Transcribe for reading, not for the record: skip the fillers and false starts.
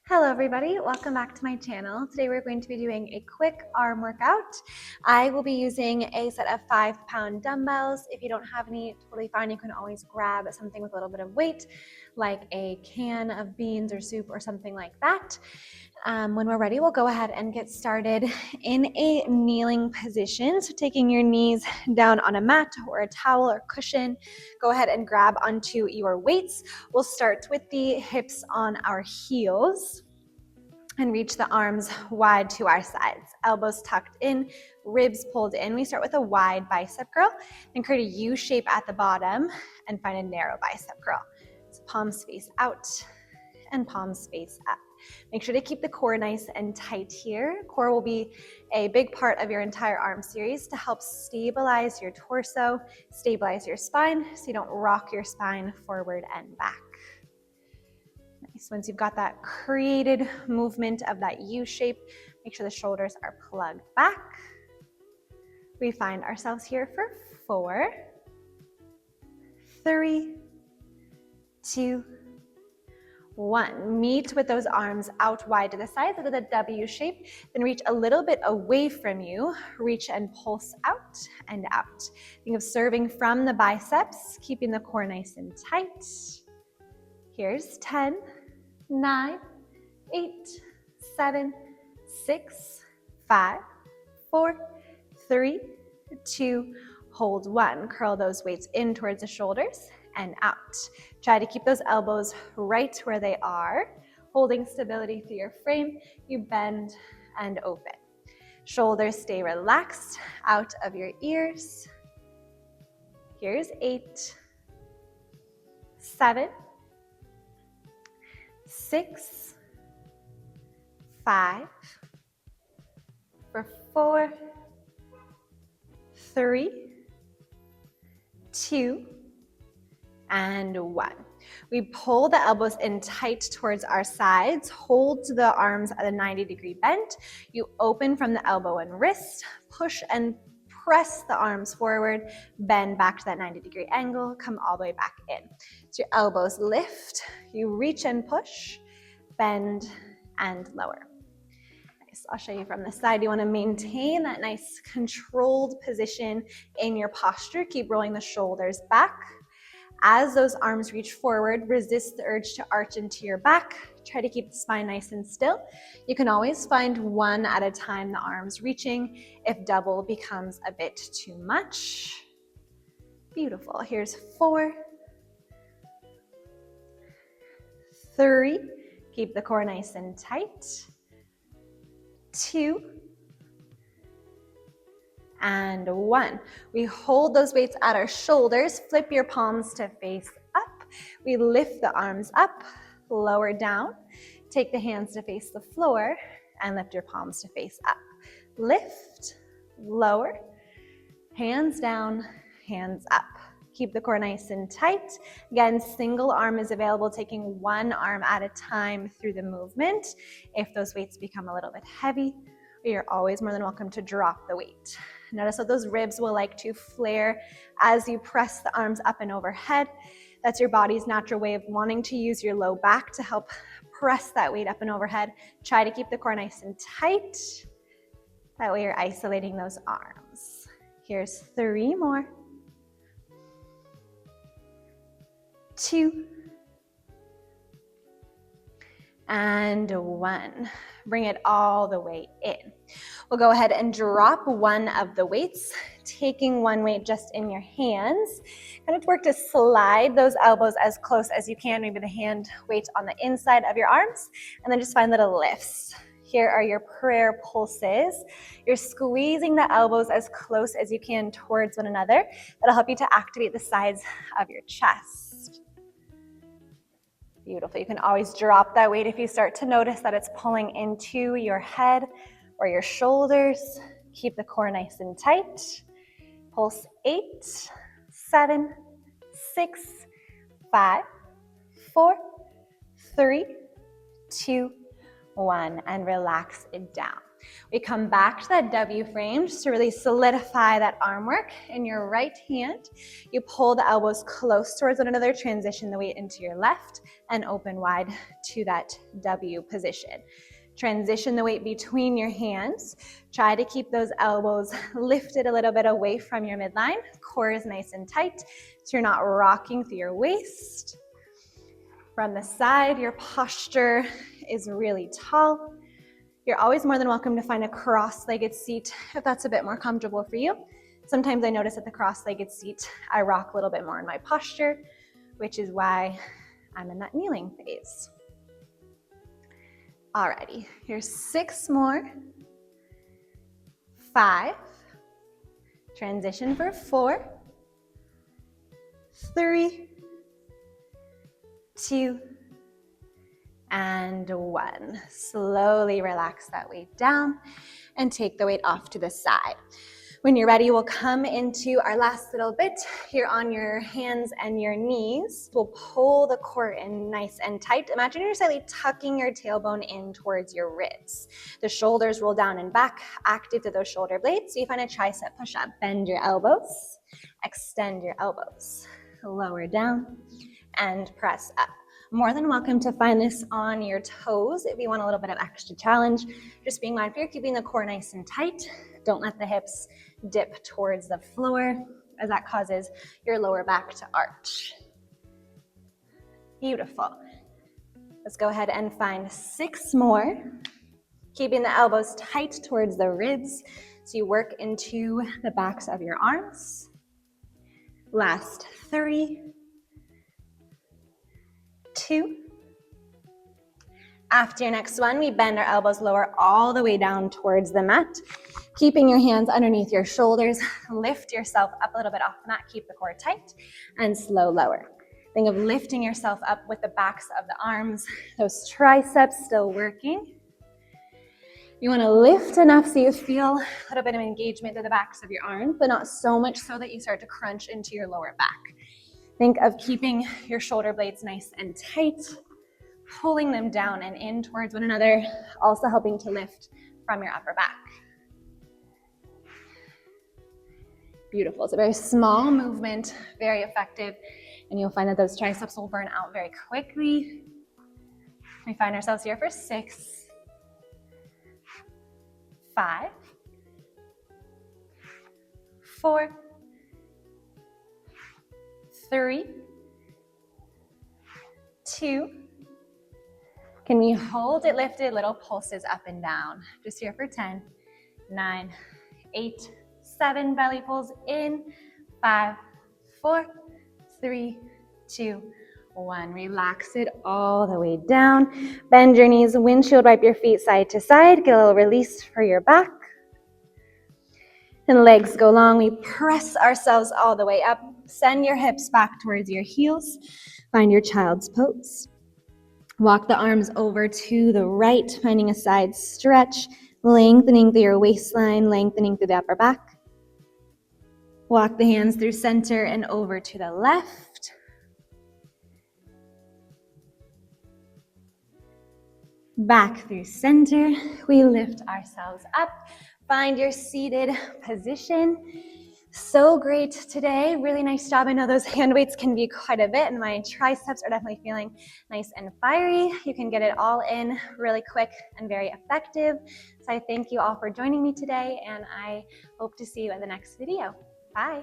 Hello everybody, welcome back to my channel. Today we're going to be doing a quick arm workout. I will be using a set of 5-pound dumbbells. If you don't have any, totally fine. You can always grab something with a little bit of weight, like a can of beans or soup or something like that. When we're ready, we'll go ahead and get started in a kneeling position. So taking your knees down on a mat or a towel or cushion, go ahead and grab onto your weights. We'll start with the hips on our heels and reach the arms wide to our sides. Elbows tucked in, ribs pulled in. We start with a wide bicep curl and create a U shape at the bottom and find a narrow bicep curl. So palms face out and palms face up. Make sure to keep the core nice and tight here. Core will be a big part of your entire arm series to help stabilize your torso, stabilize your spine so you don't rock your spine forward and back. Nice. Once you've got that created movement of that U shape, make sure the shoulders are plugged back. We find ourselves here for 4, 3, 2, 1. Meet with those arms out wide to the sides with a W shape, then reach a little bit away from you. Reach and pulse out and out. Think of serving from the biceps, keeping the core nice and tight. Here's 10, 9, 8, 7, 6, 5, 4, 3, 2, hold 1. Curl those weights in towards the shoulders and out. Try to keep those elbows right where they are, holding stability through your frame. You bend and open. Shoulders stay relaxed out of your ears. Here's 8, 7, 6, 5, 4, 3, 2, and 1. We pull the elbows in tight towards our sides, hold the arms at a 90-degree bend. You open from the elbow and wrist, push and press the arms forward, bend back to that 90-degree angle, come all the way back in. So your elbows lift, you reach and push, bend and lower. Nice. I'll show you from the side. You want to maintain that nice controlled position in your posture. Keep rolling the shoulders back. As those arms reach forward, resist the urge to arch into your back. Try to keep the spine nice and still. You can always find one at a time, the arms reaching, if double becomes a bit too much. Beautiful. Here's 4, 3, keep the core nice and tight. 2, and 1. We hold those weights at our shoulders. Flip your palms to face up. We lift the arms up, lower down. Take the hands to face the floor and lift your palms to face up. Lift, lower, hands down, hands up. Keep the core nice and tight. Again, single arm is available, taking one arm at a time through the movement. If those weights become a little bit heavy, you're always more than welcome to drop the weight. Notice how those ribs will like to flare as you press the arms up and overhead. That's your body's natural way of wanting to use your low back to help press that weight up and overhead. Try to keep the core nice and tight. That way you're isolating those arms. Here's 3 more. 2, and 1. Bring it all the way in. We'll go ahead and drop one of the weights, taking one weight just in your hands. Kind of work to slide those elbows as close as you can, maybe the hand weight on the inside of your arms, and then just find little lifts. Here are your prayer pulses. You're squeezing the elbows as close as you can towards one another. That'll help you to activate the sides of your chest. Beautiful. You can always drop that weight if you start to notice that it's pulling into your head or your shoulders. Keep the core nice and tight. Pulse 8, 7, 6, 5, 4, 3, 2, 1, and relax it down. We come back to that W frame just to really solidify that arm work. In your right hand, you pull the elbows close towards one another, transition the weight into your left, and open wide to that W position. Transition the weight between your hands. Try to keep those elbows lifted a little bit away from your midline. Core is nice and tight, so you're not rocking through your waist. From the side, your posture is really tall. You're always more than welcome to find a cross-legged seat if that's a bit more comfortable for you. Sometimes I notice at the cross-legged seat, I rock a little bit more in my posture, which is why I'm in that kneeling phase. Alrighty, here's 6 more. 5. Transition for 4. 3. 2. And 1. Slowly relax that weight down and take the weight off to the side. When you're ready, we'll come into our last little bit here on your hands and your knees. We'll pull the core in nice and tight. Imagine you're slightly tucking your tailbone in towards your ribs. The shoulders roll down and back, active to those shoulder blades. So you find a tricep push-up. Bend your elbows, extend your elbows, lower down, and press up. More than welcome to find this on your toes if you want a little bit of extra challenge. Just being mindful you're keeping the core nice and tight. Don't let the hips dip towards the floor, as that causes your lower back to arch. Beautiful. Let's go ahead and find 6 more. Keeping the elbows tight towards the ribs, so you work into the backs of your arms. Last 3. 2. After your next one, we bend our elbows lower all the way down towards the mat. Keeping your hands underneath your shoulders, lift yourself up a little bit off the mat, keep the core tight, and slow lower. Think of lifting yourself up with the backs of the arms, those triceps still working. You want to lift enough so you feel a little bit of engagement to the backs of your arms, but not so much so that you start to crunch into your lower back. Think of keeping your shoulder blades nice and tight, pulling them down and in towards one another, also helping to lift from your upper back. Beautiful. It's a very small movement, very effective, and you'll find that those triceps will burn out very quickly. We find ourselves here for 6, 5, 4, 3, 2. Can you hold it lifted? Little pulses up and down. Just here for 10, 9, 8, 7. Belly pulls in. 5, 4, 3, 2, 1. Relax it all the way down. Bend your knees, windshield wipe your feet side to side. Get a little release for your back. And legs go long. We press ourselves all the way up. Send your hips back towards your heels. Find your child's pose. Walk the arms over to the right, finding a side stretch, lengthening through your waistline, lengthening through the upper back. Walk the hands through center and over to the left. Back through center. We lift ourselves up. Find your seated position. So great today. Really nice job. I know those hand weights can be quite a bit, and my triceps are definitely feeling nice and fiery. You can get it all in really quick and very effective. So I thank you all for joining me today, and I hope to see you in the next video. Bye.